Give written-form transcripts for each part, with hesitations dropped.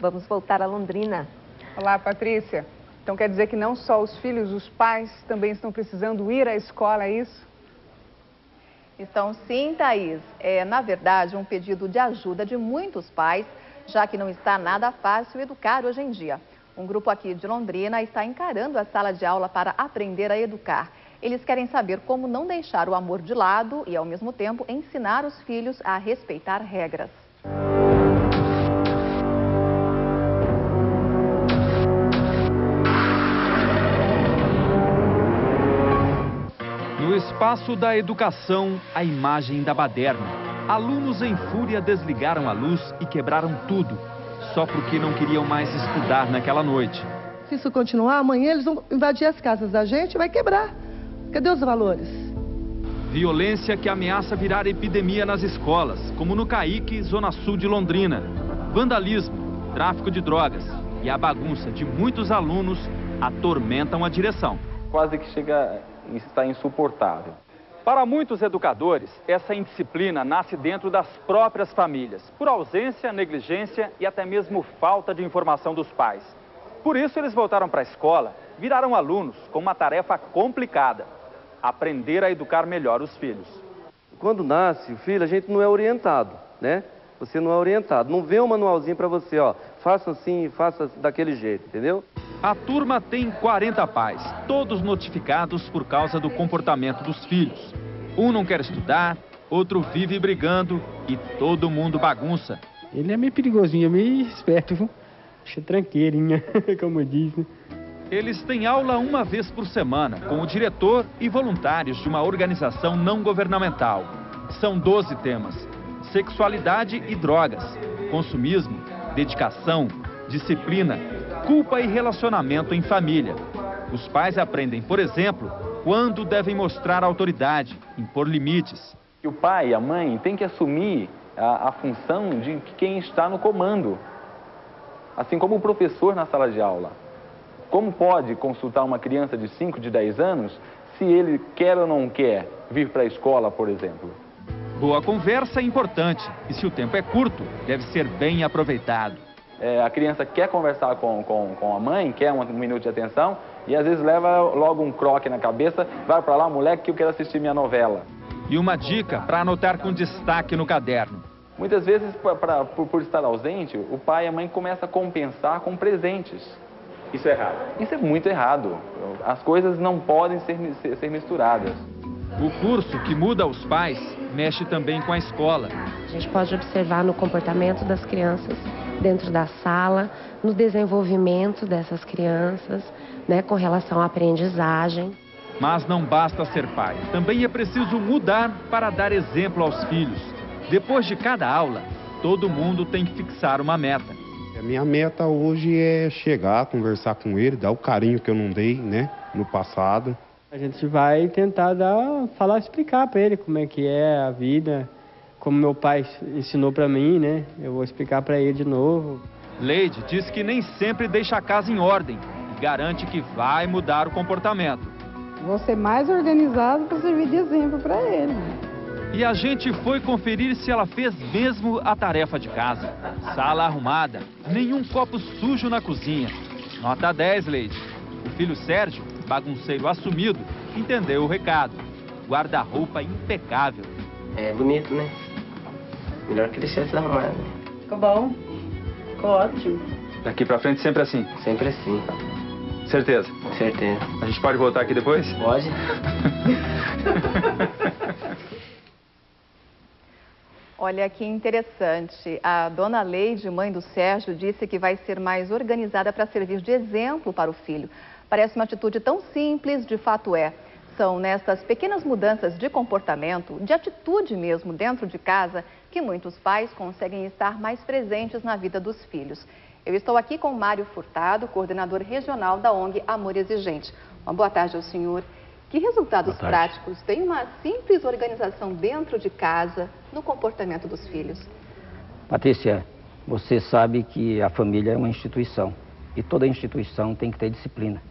Vamos voltar a Londrina. Olá, Patrícia. Então quer dizer que não só os filhos, os pais também estão precisando ir à escola, é isso? Estão sim, Thaís. É, na verdade, um pedido de ajuda de muitos pais, já que não está nada fácil educar hoje em dia. Um grupo aqui de Londrina está encarando a sala de aula para aprender a educar. Eles querem saber como não deixar o amor de lado e, ao mesmo tempo, ensinar os filhos a respeitar regras. No espaço da educação, a imagem da baderna. Alunos em fúria desligaram a luz e quebraram tudo, só porque não queriam mais estudar naquela noite. Se isso continuar, amanhã eles vão invadir as casas da gente e vai quebrar. Cadê os valores? Violência que ameaça virar epidemia nas escolas, como no Caique, zona sul de Londrina. Vandalismo, tráfico de drogas e a bagunça de muitos alunos atormentam a direção. Quase que chega a estar insuportável. Para muitos educadores, essa indisciplina nasce dentro das próprias famílias, por ausência, negligência e até mesmo falta de informação dos pais. Por isso, eles voltaram para a escola, viraram alunos com uma tarefa complicada: aprender a educar melhor os filhos. Quando nasce o filho, a gente não é orientado, né? Você não é orientado, não vê um manualzinho para você, ó, faça assim, faça daquele jeito, entendeu? A turma tem 40 pais, todos notificados por causa do comportamento dos filhos. Um não quer estudar, outro vive brigando e todo mundo bagunça. Ele é meio perigosinho, meio esperto, viu? Acho tranqueirinha, como diz, né? Eles têm aula uma vez por semana, com o diretor e voluntários de uma organização não governamental. São 12 temas: sexualidade e drogas, consumismo, dedicação, disciplina, culpa e relacionamento em família. Os pais aprendem, por exemplo, quando devem mostrar autoridade, impor limites. E o pai e a mãe têm que assumir a função de quem está no comando, assim como o professor na sala de aula. Como pode consultar uma criança de 5, de 10 anos, se ele quer ou não quer vir para a escola, por exemplo? Boa conversa é importante, e se o tempo é curto, deve ser bem aproveitado. A criança quer conversar com a mãe, quer um minuto de atenção, e às vezes leva logo um croque na cabeça: vai para lá, moleque, que eu quero assistir minha novela. E uma dica para anotar com destaque no caderno: muitas vezes, por estar ausente, o pai e a mãe começam a compensar com presentes. Isso é errado. Isso é muito errado. As coisas não podem ser misturadas. O curso que muda os pais mexe também com a escola. A gente pode observar no comportamento das crianças dentro da sala, no desenvolvimento dessas crianças, né, com relação à aprendizagem. Mas não basta ser pai. Também é preciso mudar para dar exemplo aos filhos. Depois de cada aula, todo mundo tem que fixar uma meta. A minha meta hoje é chegar, conversar com ele, dar o carinho que eu não dei, né, no passado. A gente vai tentar explicar para ele como é que é a vida, como meu pai ensinou para mim, né? Eu vou explicar para ele de novo. Leide diz que nem sempre deixa a casa em ordem e garante que vai mudar o comportamento. Vou ser mais organizado para servir de exemplo para ele. E a gente foi conferir se ela fez mesmo a tarefa de casa. Sala arrumada, nenhum copo sujo na cozinha. Nota 10, Leide. O filho Sérgio, bagunceiro assumido, entendeu o recado. Guarda-roupa impecável. É bonito, né? Melhor que deixasse arrumado. Ficou bom. Ficou ótimo. Daqui pra frente sempre assim? Sempre assim. Certeza? Certeza. A gente pode voltar aqui depois? Pode. Olha que interessante. A dona Leide, mãe do Sérgio, disse que vai ser mais organizada para servir de exemplo para o filho. Parece uma atitude tão simples, de fato é. São nessas pequenas mudanças de comportamento, de atitude mesmo dentro de casa, que muitos pais conseguem estar mais presentes na vida dos filhos. Eu estou aqui com Mário Furtado, coordenador regional da ONG Amor Exigente. Uma boa tarde ao senhor. Que resultados práticos tem uma simples organização dentro de casa no comportamento dos filhos? Patrícia, você sabe que a família é uma instituição e toda instituição tem que ter disciplina.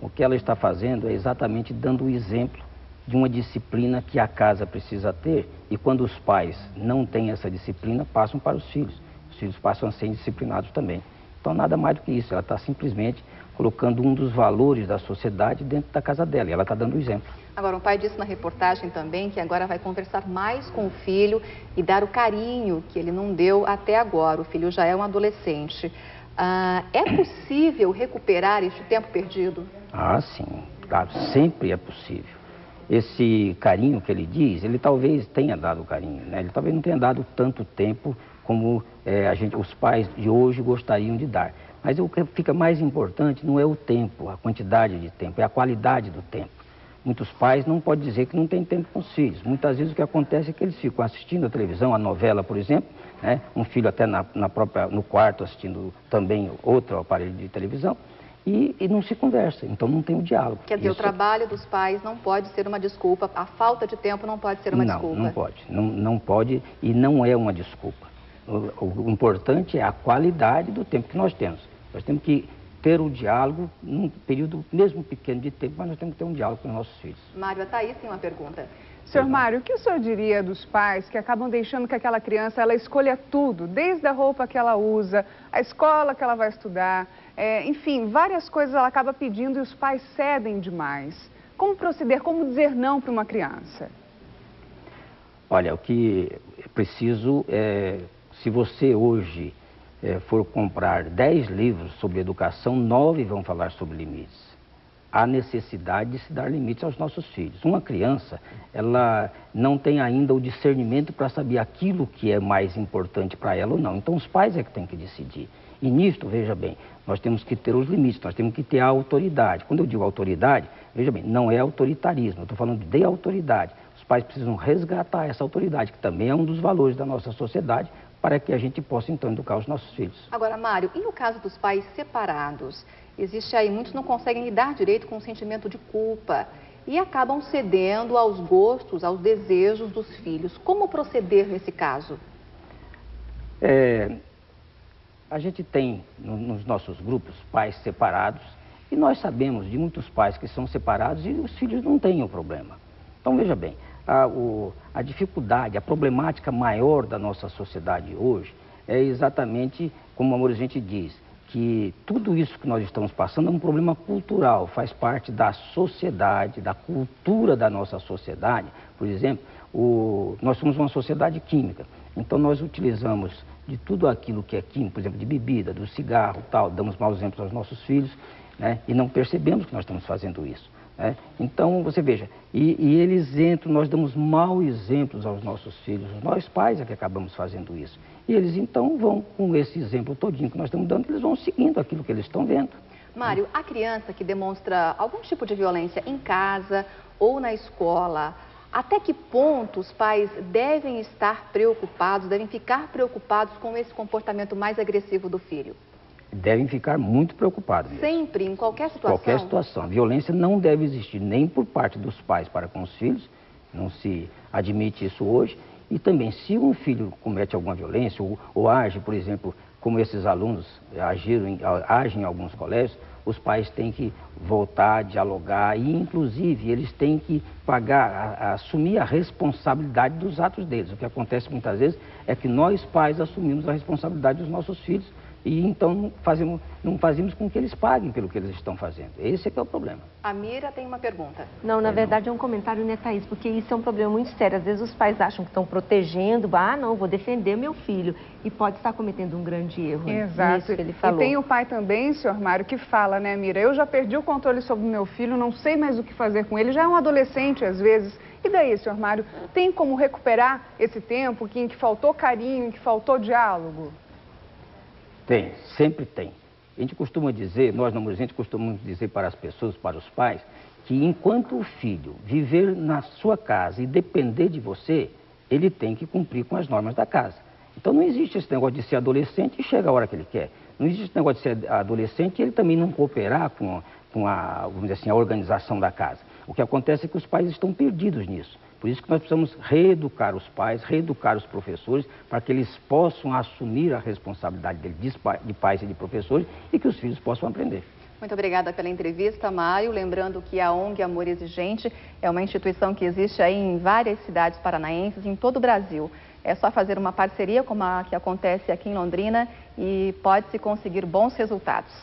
O que ela está fazendo é exatamente dando o exemplo de uma disciplina que a casa precisa ter, e quando os pais não têm essa disciplina, passam para os filhos. Os filhos passam a ser indisciplinados também. Então, nada mais do que isso, ela está simplesmente colocando um dos valores da sociedade dentro da casa dela, e ela está dando o exemplo. Agora, o pai disse na reportagem também que agora vai conversar mais com o filho e dar o carinho que ele não deu até agora. O filho já é um adolescente. É possível recuperar este tempo perdido? Ah, sim, claro, sempre é possível. Esse carinho que ele diz, ele talvez tenha dado carinho, né? Ele talvez não tenha dado tanto tempo como os pais de hoje gostariam de dar. Mas o que fica mais importante não é o tempo, a quantidade de tempo, é a qualidade do tempo. Muitos pais não podem dizer que não tem tempo com os filhos. Muitas vezes o que acontece é que eles ficam assistindo a televisão, a novela, por exemplo, né? Um filho até no quarto assistindo também outro aparelho de televisão, e não se conversa, então não tem o diálogo. Quer dizer, o trabalho dos pais não pode ser uma desculpa, a falta de tempo não pode ser uma desculpa. Não pode, não pode e não é uma desculpa. O importante é a qualidade do tempo que nós temos. Nós temos que ter o diálogo num período mesmo pequeno de tempo, mas nós temos que ter um diálogo com os nossos filhos. Mário, a Thaís tem uma pergunta. Senhor Mário, o que o senhor diria dos pais que acabam deixando que aquela criança ela escolha tudo, desde a roupa que ela usa, a escola que ela vai estudar, enfim, várias coisas ela acaba pedindo e os pais cedem demais. Como proceder, como dizer não para uma criança? Olha, o que é preciso é, se você hoje for comprar 10 livros sobre educação, 9 vão falar sobre limites. Há necessidade de se dar limites aos nossos filhos. Uma criança, ela não tem ainda o discernimento para saber aquilo que é mais importante para ela ou não. Então, os pais é que têm que decidir. E nisto, veja bem, nós temos que ter os limites, nós temos que ter a autoridade. Quando eu digo autoridade, veja bem, não é autoritarismo, eu estou falando de autoridade. Os pais precisam resgatar essa autoridade, que também é um dos valores da nossa sociedade, para que a gente possa, então, educar os nossos filhos. Agora, Mário, e no caso dos pais separados? Existe aí, muitos não conseguem lidar direito com o sentimento de culpa e acabam cedendo aos gostos, aos desejos dos filhos. Como proceder nesse caso? A gente tem nos nossos grupos pais separados e nós sabemos de muitos pais que são separados e os filhos não têm o problema. Então, veja bem, a dificuldade, a problemática maior da nossa sociedade hoje é exatamente, como a gente diz, que tudo isso que nós estamos passando é um problema cultural, faz parte da sociedade, da cultura da nossa sociedade. Por exemplo, nós somos uma sociedade química, então nós utilizamos de tudo aquilo que é químico, por exemplo, de bebida, do cigarro, tal, damos maus exemplos aos nossos filhos, né? E não percebemos que nós estamos fazendo isso. Então, você veja, e eles entram, nós damos maus exemplos aos nossos filhos, nós pais é que acabamos fazendo isso. E eles, então, vão, com esse exemplo todinho que nós estamos dando, eles vão seguindo aquilo que eles estão vendo. Mário, a criança que demonstra algum tipo de violência em casa ou na escola, até que ponto os pais devem estar preocupados, devem ficar preocupados com esse comportamento mais agressivo do filho? Devem ficar muito preocupados mesmo. Sempre, em qualquer situação? Qualquer situação. A violência não deve existir nem por parte dos pais para com os filhos, não se admite isso hoje. E também, se um filho comete alguma violência ou age, por exemplo, como esses alunos agem em alguns colégios, os pais têm que voltar, dialogar e, inclusive, eles têm que assumir a responsabilidade dos atos deles. O que acontece muitas vezes é que nós, pais, assumimos a responsabilidade dos nossos filhos e então não fazemos com que eles paguem pelo que eles estão fazendo. Esse é que é o problema. A Mira tem uma pergunta. Não, na verdade é um comentário, né, Thaís? Porque isso é um problema muito sério. Às vezes os pais acham que estão protegendo, não, vou defender meu filho. E pode estar cometendo um grande erro. Exato. Isso que ele falou. E tem o pai também, senhor Mário, que fala, né, Mira? Eu já perdi o controle sobre o meu filho, não sei mais o que fazer com ele. Já é um adolescente, às vezes. E daí, senhor Mário? Tem como recuperar esse tempo em que faltou carinho, em que faltou diálogo? Tem, sempre tem. A gente costuma dizer, nós na gente costumamos dizer para as pessoas, para os pais, que enquanto o filho viver na sua casa e depender de você, ele tem que cumprir com as normas da casa. Então não existe esse negócio de ser adolescente e chega a hora que ele quer. Não existe esse negócio de ser adolescente e ele também não cooperar com vamos dizer assim, a organização da casa. O que acontece é que os pais estão perdidos nisso. Por isso que nós precisamos reeducar os pais, reeducar os professores, para que eles possam assumir a responsabilidade deles, de pais e de professores, e que os filhos possam aprender. Muito obrigada pela entrevista, Mário. Lembrando que a ONG Amor Exigente é uma instituição que existe aí em várias cidades paranaenses, em todo o Brasil. É só fazer uma parceria como a que acontece aqui em Londrina e pode-se conseguir bons resultados.